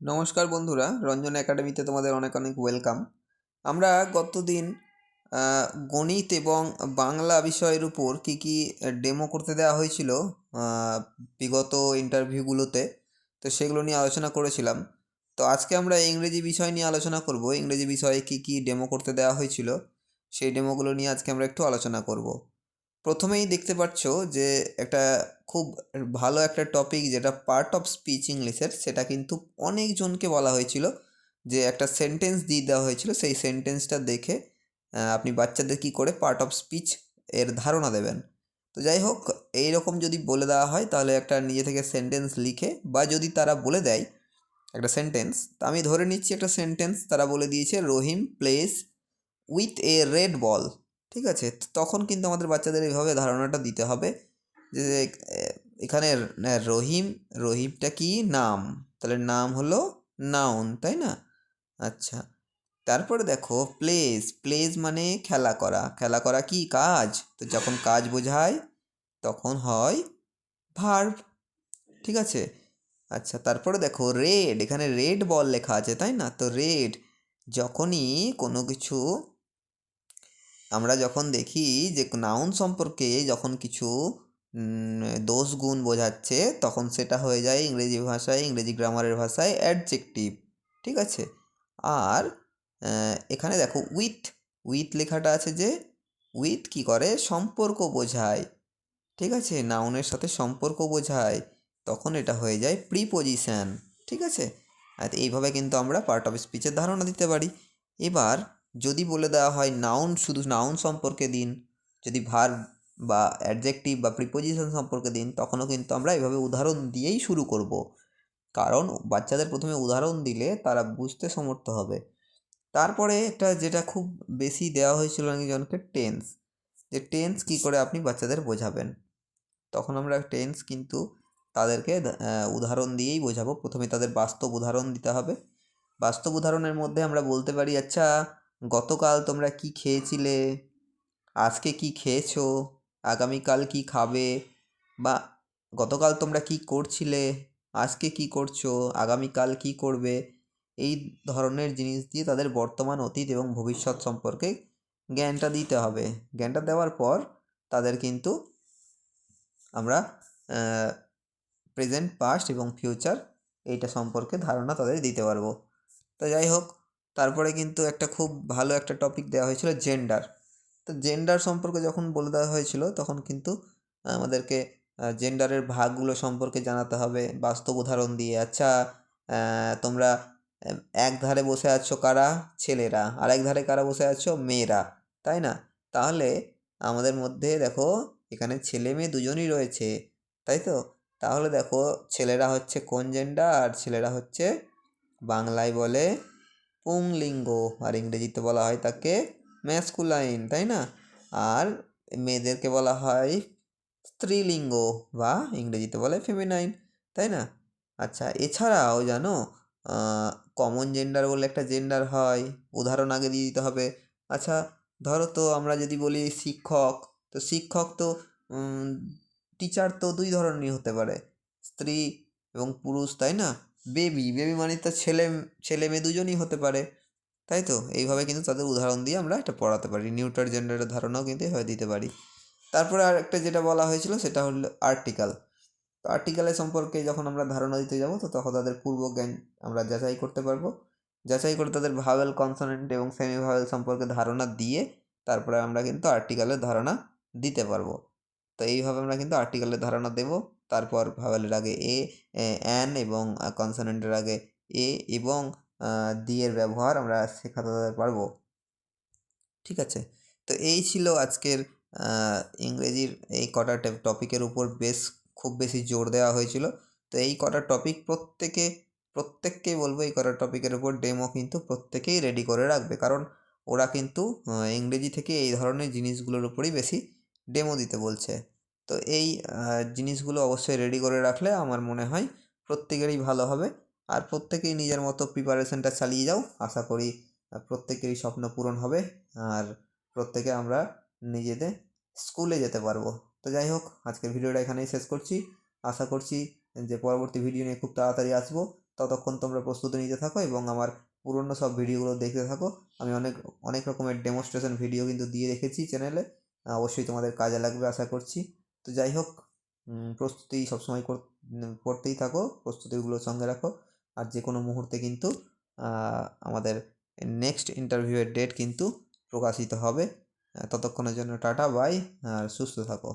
নমস্কার বন্ধুরা, রঞ্জন একাডেমিতে তোমাদের অনেক অনেক ওয়েলকাম। আমরা গতদিন গণিত এবং বাংলা বিষয়ের উপর কী ডেমো করতে দেওয়া হয়েছিল বিগত ইন্টারভিউগুলোতে, তো সেগুলো নিয়ে আলোচনা করেছিলাম। তো আজকে আমরা ইংরেজি বিষয় নিয়ে আলোচনা করব। ইংরেজি বিষয়ে কী ডেমো করতে দেওয়া হয়েছিল সেই ডেমোগুলো নিয়ে আজকে আমরা একটু আলোচনা করব। প্রথমেই দেখতে পাচ্ছ যে একটা খুব ভালো একটা টপিক, যেটা পার্ট অফ স্পিচ ইংলিশের, সেটা কিন্তু অনেকজনকে বলা হয়েছিল যে একটা সেন্টেন্স দিয়ে দেওয়া হয়েছিল, সেই সেন্টেন্সটা দেখে আপনি বাচ্চাদের কী করে পার্ট অফ স্পিচ এর ধারণা দেবেন। তো যাই হোক, এইরকম যদি বলে দেওয়া হয় তাহলে একটা নিজে থেকে সেন্টেন্স লিখে, বা যদি তারা বলে দেয় একটা সেন্টেন্স, তা আমি ধরে নিচ্ছি একটা সেন্টেন্স তারা বলে দিয়েছে, Rahim plays with a red ball. ঠিক আছে, তখন কিন্তু আমাদের বাচ্চাদের এইভাবে ধারণাটা দিতে হবে যে এখানে রহিমটা কি নাম, তাহলে নাম হলো নাউন, তাই না? আচ্ছা, তারপরে দেখো প্লেস মানে খেলা করা। খেলা করা কি কাজ? তো যখন কাজ বোঝায় তখন হয় ভার্ব। ঠিক আছে। আচ্ছা, তারপরে দেখো রেড, এখানে রেড বল লেখা আছে, তাই না? তো রেড, যখনই কোনো কিছু আমরা যখন দেখি যে নাউন সম্পর্কে যখন কিছু দোষ গুণ বোঝাচ্ছে, তখন সেটা হয়ে যায় ইংরেজি ভাষায়, ইংরেজি গ্রামারের ভাষায় অ্যাডজেক্টিভ। ঠিক আছে। আর এখানে দেখো উইথ লেখাটা আছে, যে উইথ কি করে? সম্পর্ক বোঝায়। ঠিক আছে, নাউনের সাথে সম্পর্ক বোঝায়, তখন এটা হয়ে যায় প্রিপোজিশন। ঠিক আছে। আর এইভাবে কিন্তু আমরা পার্ট অফ স্পিচের ধারণা দিতে পারি। এবার যদি বলে দেওয়া হয় নাউন, শুধু নাউন সম্পর্কে দিন, যদি ভার্ব বা অ্যাডজেক্টিভ বা প্রিপোজিশন সম্পর্কে দিন, তখনও কিন্তু আমরা এভাবে উদাহরণ দিয়েই শুরু করব। কারণ বাচ্চাদের প্রথমে উদাহরণ দিলে তারা বুঝতে সমর্থ হবে। তারপরে একটা যেটা খুব বেশি দেওয়া হয়েছিল অনেকজনকে, টেন্স, যে টেন্স কী করে আপনি বাচ্চাদের বোঝাবেন। তখন আমরা টেন্স কিন্তু তাদেরকে উদাহরণ দিয়েই বোঝাবো। প্রথমে তাদের বাস্তব উদাহরণ দিতে হবে। বাস্তব উদাহরণের মধ্যে আমরা বলতে পারি, আচ্ছা গতকাল তোমরা কি খেয়েছিলে, আজকে কি খেয়েছো, আগামীকাল কি খাবে, বা গতকাল তোমরা কি করছিলে, আজকে কি করছো, আগামীকাল কি করবে। এই ধরনের জিনিস দিয়ে তাদের বর্তমান, অতীত এবং ভবিষ্যৎ সম্পর্কে জ্ঞানটা দিতে হবে। জ্ঞানটা দেওয়ার পর তাদের কিন্তু আমরা প্রেজেন্ট, পাস্ট এবং ফিউচার এইটা সম্পর্কে ধারণা তাদের দিতে পারবো। তো যাই হোক, তারপরে কিন্তু একটা খুব ভালো একটা টপিক দেওয়া হয়েছিল, জেন্ডার। তো জেন্ডার সম্পর্কে যখন বলে দেওয়া হয়েছিল, তখন কিন্তু আমাদেরকে জেন্ডারের ভাগগুলো সম্পর্কে জানাতে হবে বাস্তব উদাহরণ দিয়ে। আচ্ছা, তোমরা এক ধারে বসে আছো কারা? ছেলেরা। আর এক ধারে কারা বসে আছো? মেয়েরা, তাই না? তাহলে আমাদের মধ্যে দেখো এখানে ছেলে মেয়ে দুজনই রয়েছে, তাই তো? তাহলে দেখো ছেলেরা হচ্ছে কোন জেন্ডার? আর ছেলেরা হচ্ছে, বাংলায় বলে পুংলিঙ্গ, আর ইংরেজিতে বলা হয় তাকে ম্যাসকুলাইন, তাই না? আর মেয়েদেরকে বলা হয় স্ত্রীলিঙ্গ, বা ইংরেজিতে বলে ফেমিনাইন, তাই না? আচ্ছা, এছাড়াও জানো কমন জেন্ডার বলে একটা জেন্ডার হয়, উদাহরণ আগে দিয়ে দিতে হবে। আচ্ছা, ধরো তো আমরা যদি বলি শিক্ষক, তো শিক্ষক তো টিচার তো দুই ধরনেরই হতে পারে, স্ত্রী এবং পুরুষ, তাই না? বেবি মানে তো ছেলে মেয়ে দুজনই হতে পারে, তাই তো? এইভাবে কিন্তু তাদের উদাহরণ দিয়ে আমরা এটা পড়াতে পারি। নিউটার জেন্ডারের ধারণাও কিন্তু এভাবে দিতে পারি। তারপরে আর একটা যেটা বলা হয়েছিল সেটা হলো আর্টিকেল। তো আর্টিকেলের সম্পর্কে যখন আমরা ধারণা দিতে যাব, তো তখন তাদের পূর্ব জ্ঞান আমরা যাচাই করতে পারবো। যাচাই করে তাদের ভাওয়েল, কনসোনেন্ট এবং সেমি ভাওয়েল সম্পর্কে ধারণা দিয়ে তারপরে আমরা কিন্তু আর্টিকেলের ধারণা দিতে পারবো। তো এইভাবে আমরা কিন্তু আর্টিকেলের ধারণা দেব। তারপর ভাওয়েলের আগে অ্যান, এবং কনসোনেন্টের আগে এ এবং দি এর ব্যবহার আমরা শেখাতে পারবো। ঠিক আছে। তো এই ছিল আজকের ইংরেজির এই কটা টপিকের উপর খুব বেশি জোর দেওয়া হয়েছিল। তো এই কটা টপিক প্রত্যেককেই বলবো, এই কটা টপিকের উপর ডেমো কিন্তু প্রত্যেকেই রেডি করে রাখবে, কারণ ওরা কিন্তু ইংরেজি থেকে এই ধরনের জিনিসগুলোর উপরই বেশি ডেমো দিতে বলছে। তো এই জিনিসগুলো অবশ্যই রেডি করে রাখলে আমার মনে হয় প্রত্যেকেরই ভালো হবে। আর প্রত্যেকেই নিজের মতো প্রিপারেশনটা চালিয়ে যাও, আশা করি প্রত্যেকেরই স্বপ্ন পূরণ হবে, আর প্রত্যেকে আমরা নিজেদের স্কুলে যেতে পারবো। তো যাই হোক, আজকের ভিডিওটা এখানেই শেষ করছি। আশা করছি যে পরবর্তী ভিডিও নিয়ে খুব তাড়াতাড়ি আসবো। ততক্ষণ তোমরা প্রস্তুতি নিতে থাকো এবং আমার পুরনো সব ভিডিওগুলো দেখতে থাকো। আমি অনেক অনেক রকমের ডেমনস্ট্রেশন ভিডিও কিন্তু দিয়ে রেখেছি চ্যানেলে, অবশ্যই তোমাদের কাজে লাগবে আশা করছি। তো যাই হোক, প্রস্তুতি সবসময় করতেই থাকো, প্রস্তুতিগুলো সঙ্গে রাখো। আর যে কোনো মুহূর্তে কিন্তু আমাদের নেক্সট ইন্টারভিউয়ের ডেট কিন্তু প্রকাশিত হবে। ততক্ষণের জন্য টাটা বাই, আর সুস্থ থাকো।